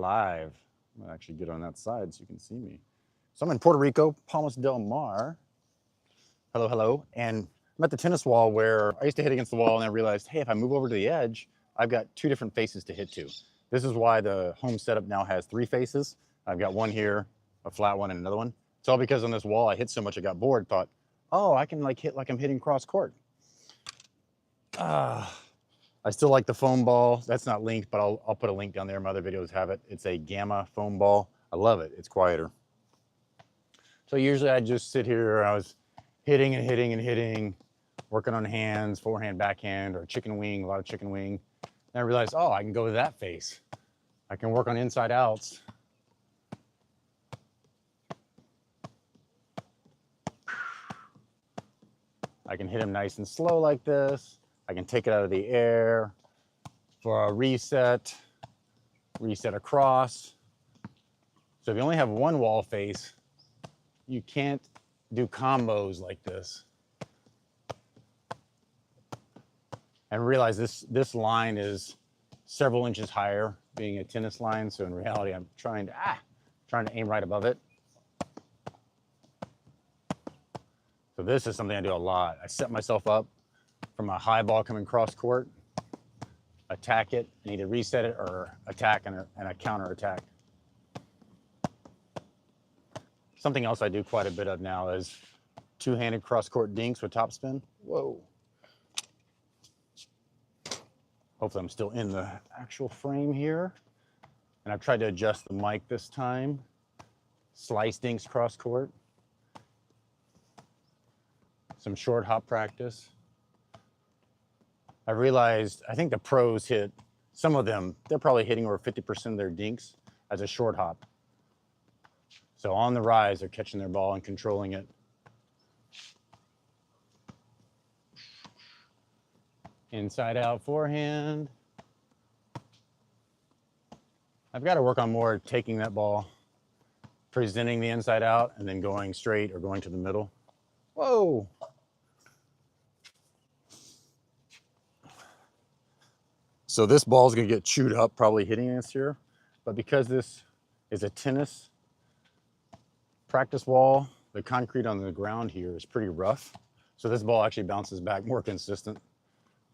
live. I'm gonna actually get on that side so you can see me. So I'm in Puerto Rico, Palmas Del Mar. Hello, hello. And I'm at the tennis wall where I used to hit against the wall and I realized, hey, if I move over to the edge, I've got two different faces to hit to. This is why the home setup now has three faces. I've got one here, a flat one, and another one. It's all because on this wall I hit so much I got bored, thought, oh, I can like hit like I'm hitting cross court. I still like the foam ball. That's not linked, but I'll put a link down there. My other videos have it. It's a Gamma foam ball. I love it. It's quieter. So usually I just sit here. I was hitting and hitting and hitting, working on hands, forehand, backhand, or chicken wing, a lot of chicken wing. And I realized, oh, I can go to that face. I can work on inside outs. I can hit him nice and slow like this. I can take it out of the air for a reset, reset across. So if you only have one wall face, you can't do combos like this. And realize this line is several inches higher, being a tennis line. So in reality, I'm trying to aim right above it. So this is something I do a lot. I set myself up from a high ball coming cross court, attack it, and either reset it or attack and a counter attack. Something else I do quite a bit of now is two-handed cross court dinks with topspin. Whoa. Hopefully I'm still in the actual frame here. And I've tried to adjust the mic this time. Slice dinks cross court. Some short hop practice. I realized, I think the pros hit, some of them, they're probably hitting over 50% of their dinks as a short hop. So on the rise, they're catching their ball and controlling it. Inside out forehand. I've got to work on more taking that ball, presenting the inside out, and then going straight or going to the middle. Whoa. So this ball is going to get chewed up, probably hitting us here. But because this is a tennis practice wall, the concrete on the ground here is pretty rough. So this ball actually bounces back more consistent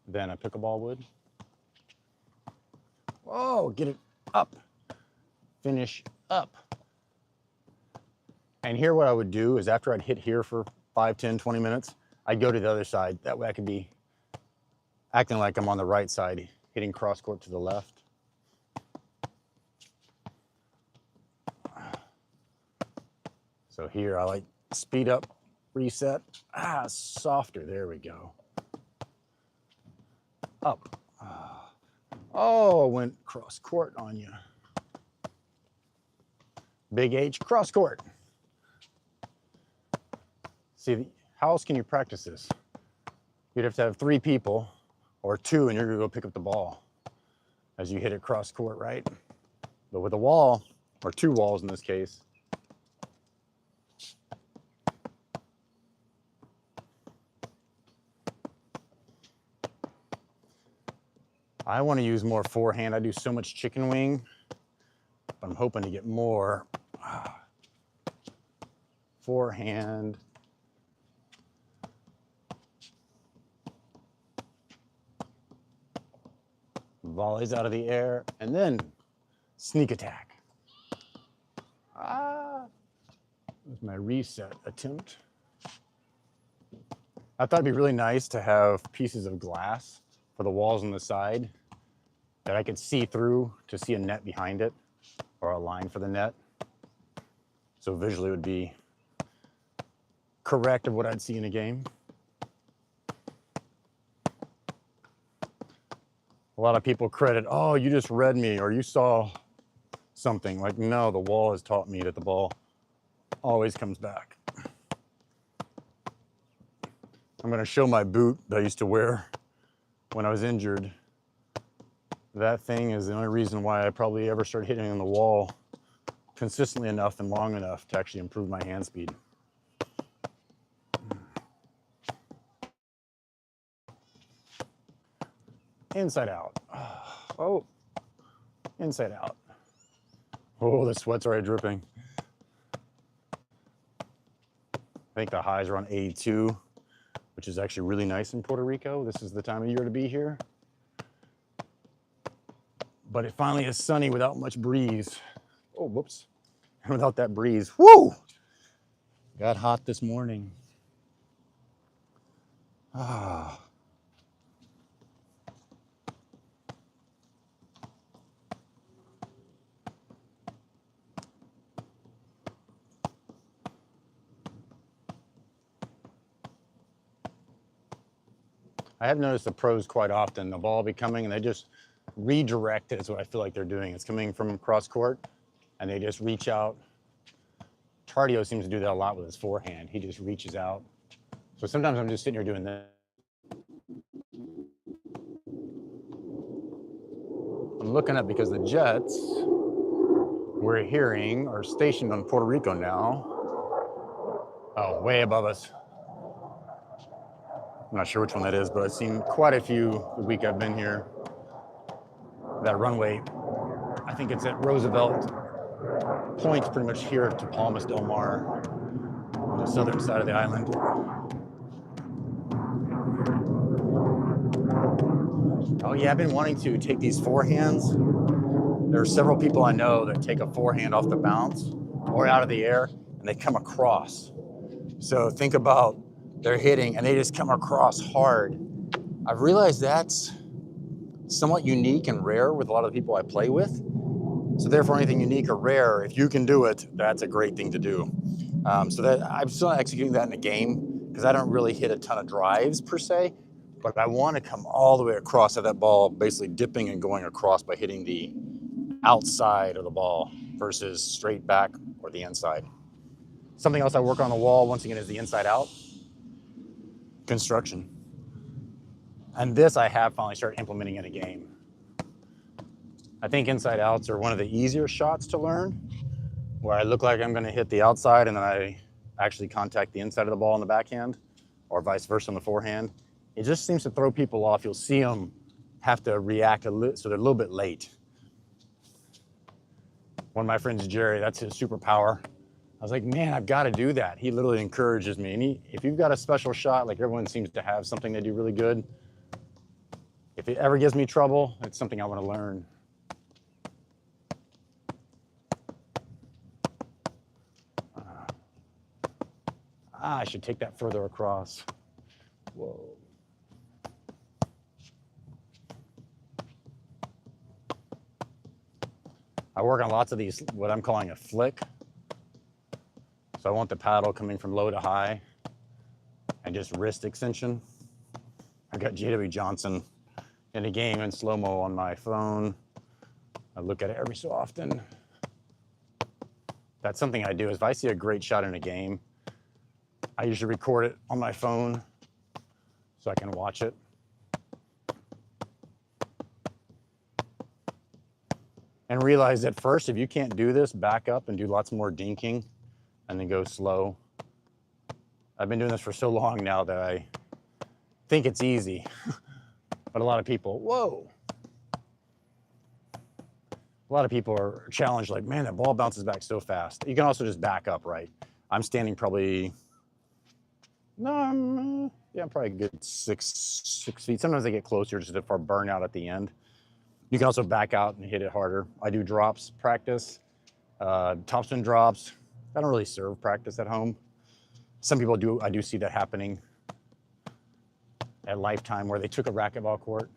than a pickleball would. Whoa, get it up. Finish up. And here what I would do is after I'd hit here for 5, 10, 20 minutes, I'd go to the other side. That way I could be acting like I'm on the right side, hitting cross court to the left. So here I like speed up, reset. Softer, there we go. Up. Oh, went cross court on you. Big H, cross court. See, how else can you practice this? You'd have to have 3 people or 2 and you're gonna go pick up the ball as you hit it cross court, right? But with a wall, or 2 walls in this case, I want to use more forehand. I do so much chicken wing, but I'm hoping to get more forehand. Volleys out of the air, and then sneak attack. That was my reset attempt. I thought it'd be really nice to have pieces of glass for the walls on the side that I could see through to see a net behind it or a line for the net. So visually it would be correct of what I'd see in a game. A lot of people credit, oh, you just read me or you saw something. Like, no, the wall has taught me that the ball always comes back. I'm gonna show my boot that I used to wear when I was injured. That thing is the only reason why I probably ever started hitting on the wall consistently enough and long enough to actually improve my hand speed. Inside out. Oh, inside out. Oh, the sweat's already dripping. I think the highs are on 82, which is actually really nice in Puerto Rico. This is the time of year to be here. But it finally is sunny without much breeze. Oh, whoops. And without that breeze, whoo! Got hot this morning. Ah. I have noticed the pros quite often. The ball will be coming and they just redirect it is what I feel like they're doing. It's coming from cross court and they just reach out. Tardio seems to do that a lot with his forehand. He just reaches out. So sometimes I'm just sitting here doing this. I'm looking up because the Jets we're hearing are stationed on Puerto Rico now. Oh, way above us. I'm not sure which one that is, but I've seen quite a few the week I've been here. That runway, I think it's at Roosevelt, points pretty much here to Palmas Del Mar on the southern side of the island. Oh yeah, I've been wanting to take these forehands. There are several people I know that take a forehand off the bounce or out of the air and they come across. So think about they're hitting and they just come across hard. I've realized that's somewhat unique and rare with a lot of the people I play with. So therefore anything unique or rare, if you can do it, that's a great thing to do. So that I'm still executing that in the game because I don't really hit a ton of drives per se, but I want to come all the way across at that ball, basically dipping and going across by hitting the outside of the ball versus straight back or the inside. Something else I work on the wall, once again, is the inside out construction. And this I have finally started implementing in a game. I think inside outs are one of the easier shots to learn, where I look like I'm gonna hit the outside and then I actually contact the inside of the ball in the backhand, or vice versa on the forehand. It just seems to throw people off. You'll see them have to react so they're a little bit late. One of my friends, Jerry, that's his superpower. I was like, man, I've got to do that. He literally encourages me. And if you've got a special shot, like everyone seems to have something they do really good, if it ever gives me trouble, it's something I want to learn. I should take that further across. Whoa. I work on lots of these, what I'm calling a flick. So I want the paddle coming from low to high and just wrist extension. I got J.W. Johnson in a game in slow-mo on my phone. I look at it every so often. That's something I do is if I see a great shot in a game, I usually record it on my phone so I can watch it. And realize that first, if you can't do this, back up and do lots more dinking and then go slow. I've been doing this for so long now that I think it's easy. But a lot of people, whoa. A lot of people are challenged like, man, that ball bounces back so fast. You can also just back up, right? I'm standing probably, probably a good six feet. Sometimes they get closer just for a burnout at the end. You can also back out and hit it harder. I do drops practice, topspin drops. I don't really serve practice at home. Some people do, I do see that happening at Lifetime where they took a racquetball court.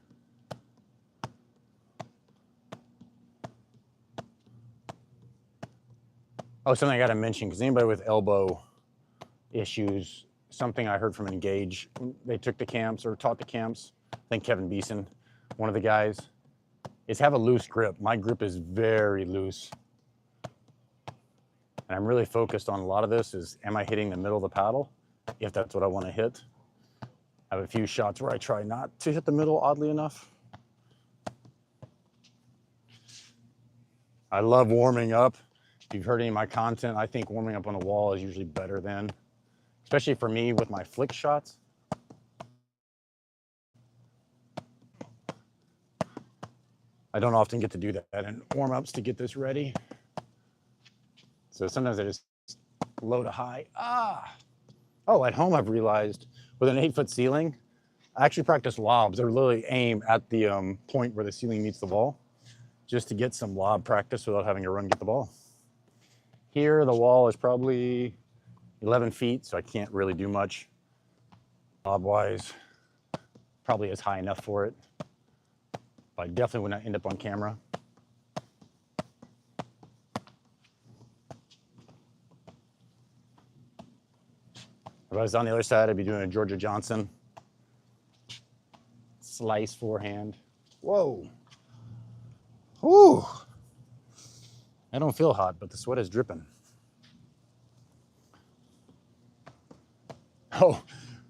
Oh, something I gotta mention, because anybody with elbow issues, something I heard from Engage, they took the camps or taught the camps, I think Kevin Beeson, one of the guys, is have a loose grip. My grip is very loose. And I'm really focused on a lot of this is, am I hitting the middle of the paddle? If that's what I want to hit. I have a few shots where I try not to hit the middle, oddly enough. I love warming up. If you've heard any of my content, I think warming up on the wall is usually better than, especially for me with my flick shots. I don't often get to do that in warm-ups to get this ready. So sometimes I just low to high. Oh, at home I've realized with an 8-foot ceiling, I actually practice lobs. I literally aim at the point where the ceiling meets the wall just to get some lob practice without having to run get the ball. Here, the wall is probably 11 feet, so I can't really do much lob-wise. Probably is high enough for it, but I definitely would not end up on camera. If I was on the other side, I'd be doing a Georgia Johnson. Slice forehand. Whoa. Whew. I don't feel hot, but the sweat is dripping. Oh,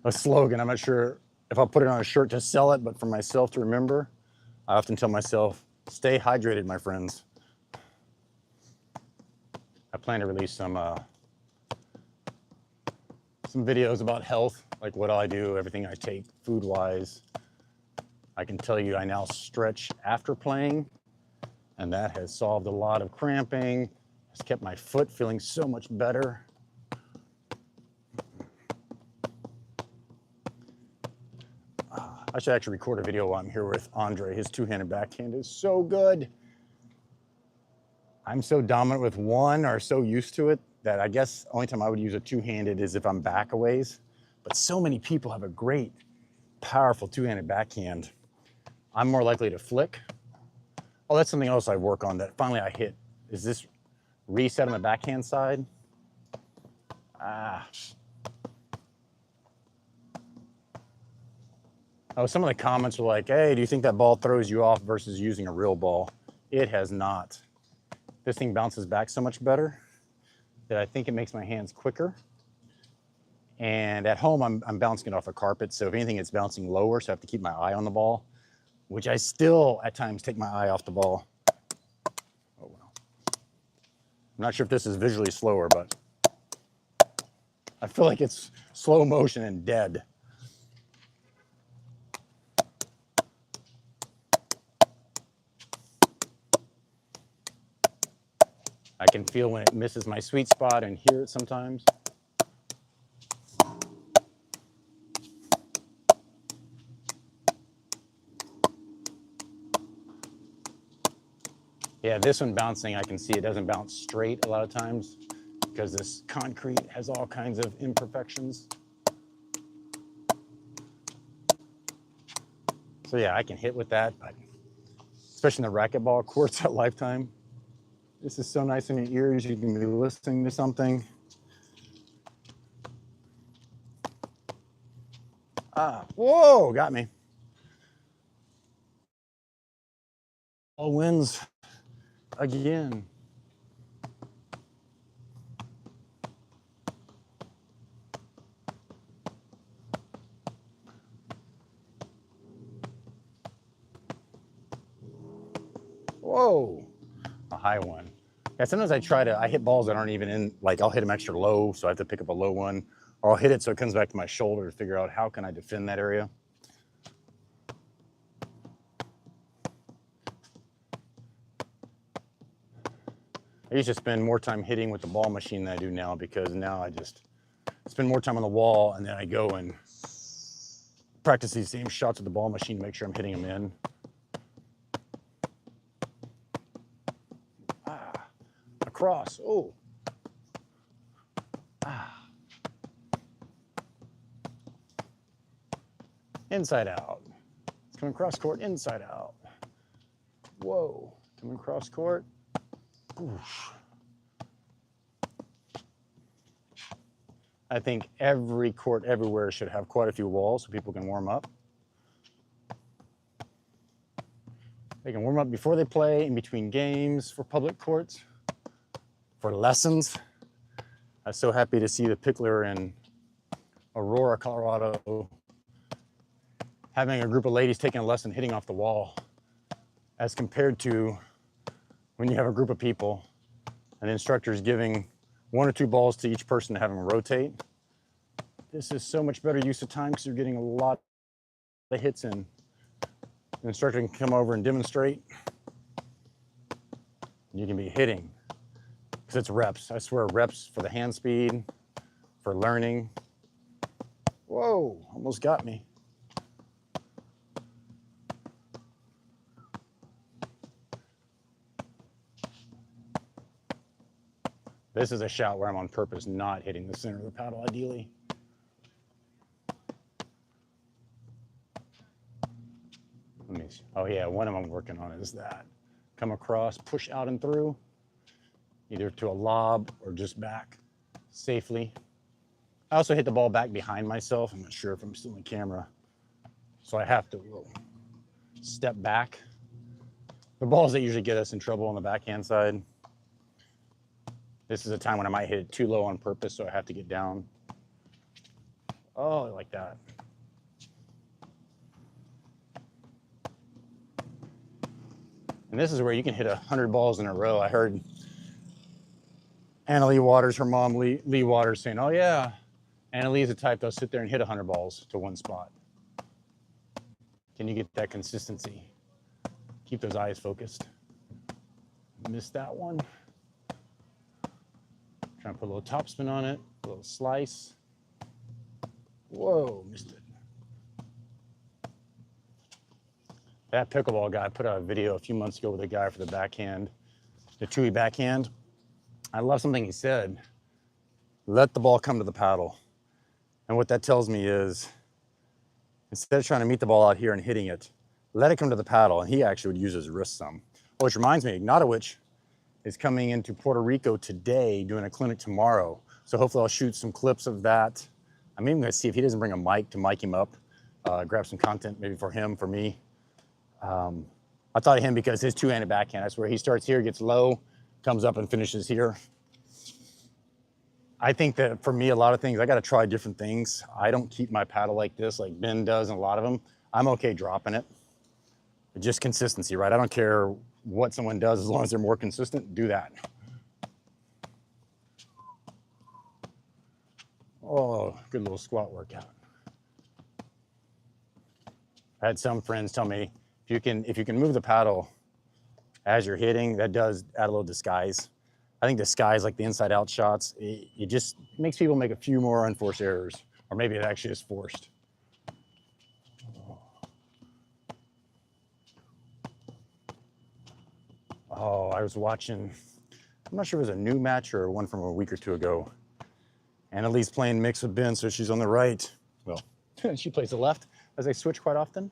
a slogan. I'm not sure if I'll put it on a shirt to sell it, but for myself to remember, I often tell myself, stay hydrated, my friends. I plan to release some videos about health, like what I do, everything I take food-wise. I can tell you I now stretch after playing, and that has solved a lot of cramping. It's kept my foot feeling so much better. I should actually record a video while I'm here with Andre. His two-handed backhand is so good. I'm so dominant with one, or so used to it, that I guess the only time I would use a two-handed is if I'm back a ways. But so many people have a great, powerful two-handed backhand. I'm more likely to flick. Oh, that's something else I work on that finally I hit. Is this reset on the backhand side? Oh, some of the comments were like, hey, do you think that ball throws you off versus using a real ball? It has not. This thing bounces back so much better that I think it makes my hands quicker. And at home, I'm bouncing it off a carpet. So if anything, it's bouncing lower. So I have to keep my eye on the ball, which I still at times take my eye off the ball. Oh, well. I'm not sure if this is visually slower, but I feel like it's slow motion and dead. I can feel when it misses my sweet spot and hear it sometimes. Yeah, this one bouncing, I can see it doesn't bounce straight a lot of times because this concrete has all kinds of imperfections. So yeah, I can hit with that, but especially in the racquetball courts at Lifetime. This is so nice in your ears. You can be listening to something. Whoa, got me. All wins again. Whoa, a high one. Yeah, sometimes I hit balls that aren't even in, like I'll hit them extra low, so I have to pick up a low one, or I'll hit it so it comes back to my shoulder to figure out how can I defend that area. I used to spend more time hitting with the ball machine than I do now, because now I just spend more time on the wall and then I go and practice these same shots with the ball machine to make sure I'm hitting them in. Across, oh. Inside out. It's coming cross court, inside out. Whoa, coming cross court. Oof. I think every court everywhere should have quite a few walls so people can warm up. They can warm up before they play, in between games, for public courts, for lessons. I was so happy to see the Pickler in Aurora, Colorado, having a group of ladies taking a lesson hitting off the wall, as compared to when you have a group of people and the instructor is giving 1 or 2 balls to each person to have them rotate. This is so much better use of time because you're getting a lot of hits in. The instructor can come over and demonstrate. You can be hitting, because it's reps. I swear, reps for the hand speed, for learning. Whoa, almost got me. This is a shot where I'm on purpose not hitting the center of the paddle, ideally. Let me see. Oh yeah, one of them I'm working on is that. Come across, push out and through, either to a lob or just back safely. I also hit the ball back behind myself. I'm not sure if I'm still in camera. So I have to step back. The balls that usually get us in trouble on the backhand side. This is a time when I might hit it too low on purpose, so I have to get down. Oh, like that. And this is where you can hit 100 balls in a row. I heard Anna Lee Waters, her mom, Lee Waters, saying, oh yeah, Anna Lee is the type that'll sit there and hit 100 balls to one spot. Can you get that consistency? Keep those eyes focused. Missed that one. Trying to put a little topspin on it, a little slice. Whoa, missed it. That pickleball guy put out a video a few months ago with a guy for the backhand, the Tui backhand. I love something he said. Let the ball come to the paddle. And what that tells me is, instead of trying to meet the ball out here and hitting it, let it come to the paddle. And he actually would use his wrist some. Which reminds me, Ignatowicz is coming into Puerto Rico today, doing a clinic tomorrow. So hopefully I'll shoot some clips of that. I'm even gonna see if he doesn't bring a mic to mic him up, grab some content maybe for him, for me. I thought of him because his two-handed backhand, that's where he starts here, gets low, comes up and finishes here. I think that for me, a lot of things, I gotta try different things. I don't keep my paddle like this, like Ben does and a lot of them. I'm okay dropping it. Just consistency, right? I don't care what someone does as long as they're more consistent, do that. Oh, good little squat workout. I had some friends tell me, if you can move the paddle as you're hitting, that does add a little disguise. I think disguise, like the inside out shots, it just makes people make a few more unforced errors, or maybe it actually is forced. Oh, I was watching, I'm not sure if it was a new match or one from a week or two ago. Annalise playing mix with Ben, so she's on the right. Well, she plays the left, as I switch quite often.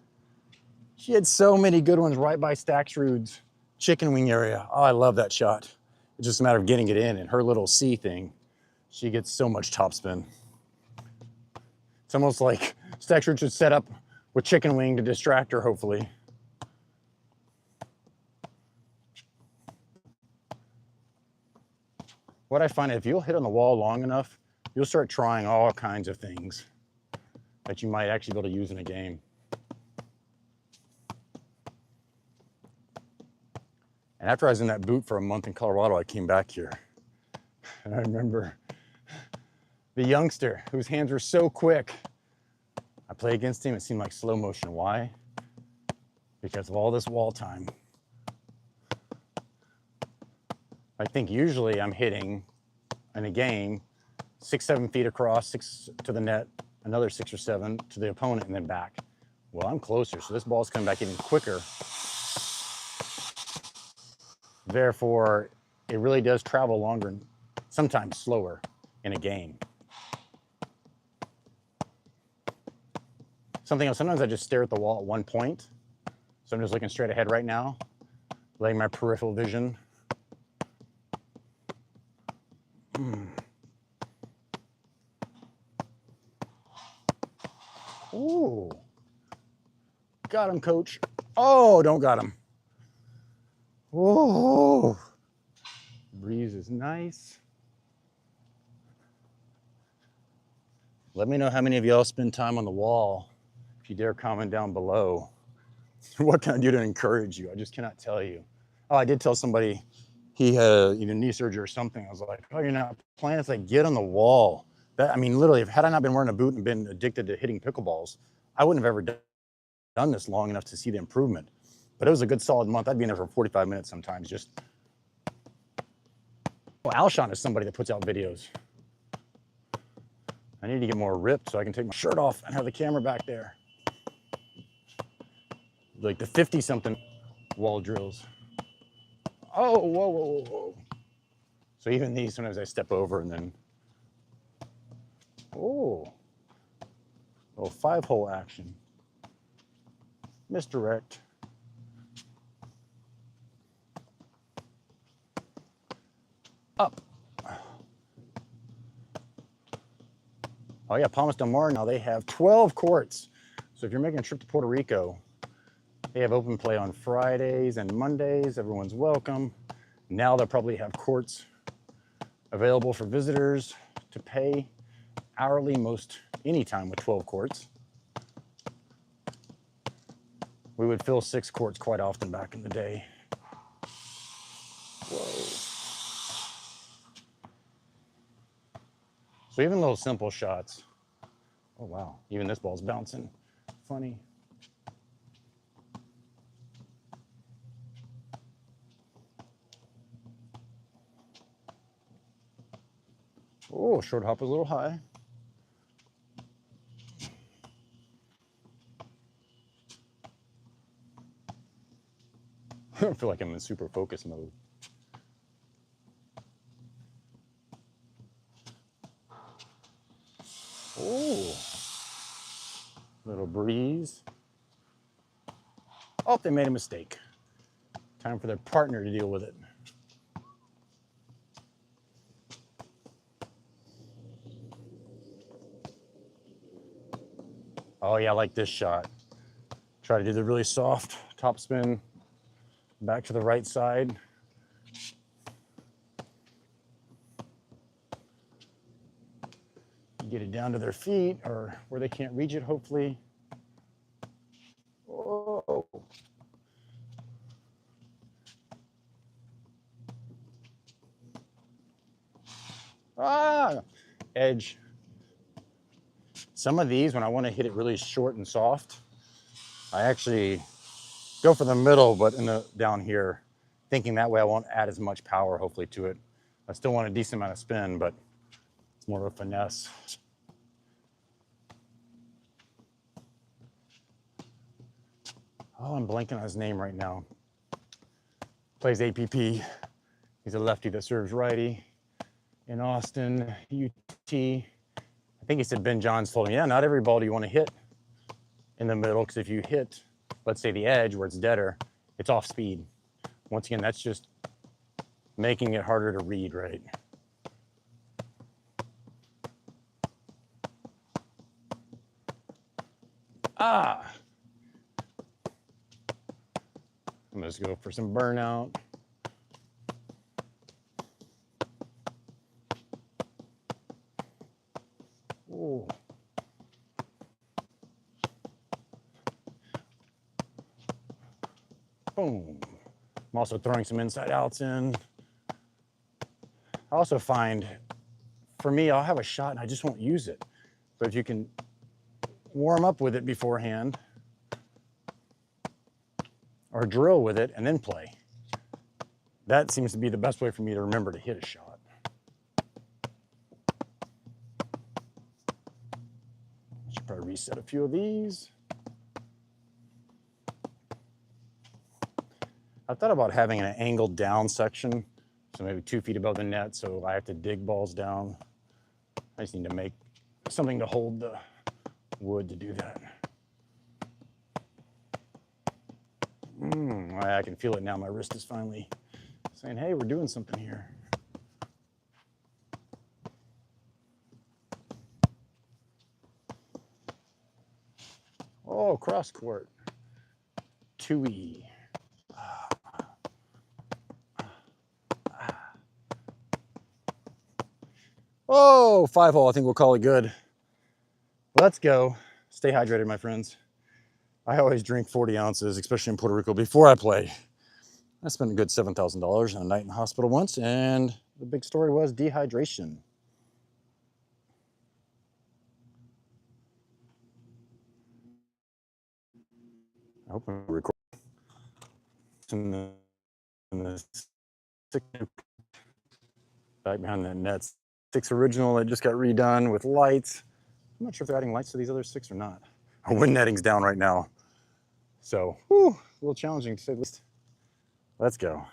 She had so many good ones right by Staxrud's chicken wing area. Oh, I love that shot. It's just a matter of getting it in, and her little C thing, she gets so much topspin. It's almost like Staxrud should set up with chicken wing to distract her, hopefully. What I find, if you'll hit on the wall long enough, you'll start trying all kinds of things that you might actually be able to use in a game. And after I was in that boot for a month in Colorado, I came back here. And I remember the youngster whose hands were so quick. I play against him, it seemed like slow motion. Why? Because of all this wall time. I think usually I'm hitting in a game 6, 7 feet across, 6 to the net, another 6 or 7 to the opponent, and then back. Well, I'm closer, so this ball's coming back even quicker. Therefore, it really does travel longer, sometimes slower in a game. Something else, sometimes I just stare at the wall at one point. So I'm just looking straight ahead right now, letting my peripheral vision. Ooh. Got him, coach. Oh, don't got him. Whoa. Breeze is nice. Let me know how many of y'all spend time on the wall. If you dare comment down below. What can I do to encourage you? I just cannot tell you. Oh, I did tell somebody he had either knee surgery or something. I was like, oh, you're not playing? It's like, get on the wall. That, I mean, literally, had I not been wearing a boot and been addicted to hitting pickleballs, I wouldn't have ever done this long enough to see the improvement. But it was a good solid month. I'd be in there for 45 minutes sometimes, just Well, Alshon is somebody that puts out videos. I need to get more ripped so I can take my shirt off and have the camera back there. Like the 50-something wall drills. Oh, whoa, whoa, whoa, whoa. So even these, sometimes I step over and then, oh, 5-hole action. Misdirect. Up. Oh yeah, Palmas Del Mar, now they have 12 courts. So if you're making a trip to Puerto Rico, they have open play on Fridays and Mondays. Everyone's welcome. Now they'll probably have courts available for visitors to pay hourly most anytime with 12 courts. We would fill 6 courts quite often back in the day. Whoa. So even little simple shots. Oh wow, even this ball's bouncing. Funny. Oh, short hop is a little high. I don't feel like I'm in super focus mode. Oh, little breeze. Oh, they made a mistake. Time for their partner to deal with it. Oh yeah, I like this shot. Try to do the really soft top spin back to the right side. Get it down to their feet or where they can't reach it, hopefully. Whoa. Ah, edge. Some of these, when I want to hit it really short and soft, I actually go for the middle, but down here, thinking that way I won't add as much power, hopefully, to it. I still want a decent amount of spin, but it's more of a finesse. Oh, I'm blanking on his name right now. Plays APP. He's a lefty that serves righty in Austin, UT. I think he said Ben Johns told him, yeah, not every ball do you want to hit in the middle, because if you hit, let's say the edge where it's deader, it's off speed. Once again, that's just making it harder to read, right? Ah! I'm gonna just go for some burnout. Ooh. Boom. I'm also throwing some inside outs in. I also find, for me, I'll have a shot and I just won't use it. But if you can warm up with it beforehand, or drill with it and then play, that seems to be the best way for me to remember to hit a shot. Should probably reset a few of these. I thought about having an angled down section, so maybe 2 feet above the net, so I have to dig balls down. I just need to make something to hold the wood to do that. I can feel it now. My wrist is finally saying, hey, we're doing something here. Oh, cross court. 2E. Oh, 5-hole. I think we'll call it good. Let's go. Stay hydrated, my friends. I always drink 40 ounces, especially in Puerto Rico, before I play. I spent a good $7,000 on a night in the hospital once, and the big story was dehydration. I hope I'm recording. back behind that net. 6 original that just got redone with lights. I'm not sure if they're adding lights to these other 6 or not. Our wind netting's down right now. So, whew, a little challenging to say the least. Let's go.